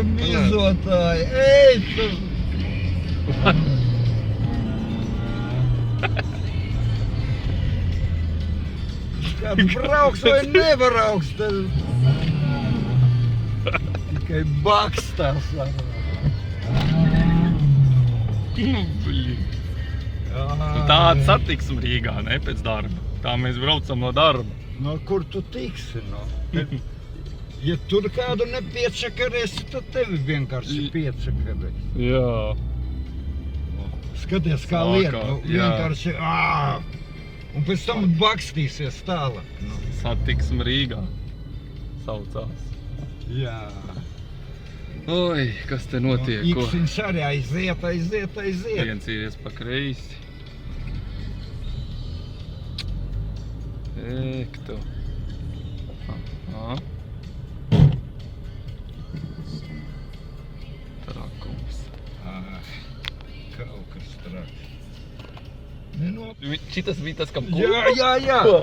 Mizotāji, ej tu! Kad brauks vai nebrauks, tad tikai bakstās. Blin. Tāda satiksme Rīgā, ne, pēc darba. Tā mēs braucam no darba. No kur tu tiksi, no? Ja tur kādu nepiečakarēsi, tad tevi vienkārši piečakarēs. Jā. Skaties, kā Sākā, lieta, nu, jā. vienkārši un pēc tam bakstīsies tālāk. Nu. Satiksme Rīgā saucās. Jā. Oi, kas te notiek? Ko? Iksiņš arī aiziet. Viens īries pa kreisi. Ek tu. Aha. Trakums. Kaut kas traks. Neno... Šitas bija tas, kam Jā. Ko?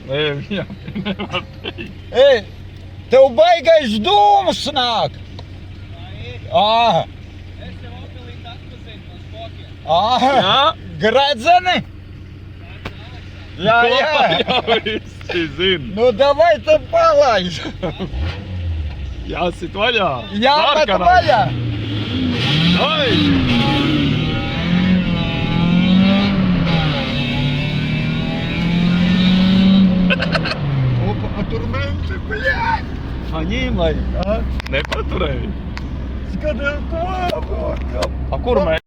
Nē, viņam nevar teikt. Ej, tev baigais dūmus nāk! Es tev opelīt atpazinu no spokiem. Jā? Gredzeni? Jā. Jā, visi zina. Nu, davai te palaiž. Jāsit vaļā. Jāmet Sarkanā. vaļā. Ai! Opa, a tur menti, bļāj! Paņīmai. Nepaturēji. Skaties, ko? A kur mēs?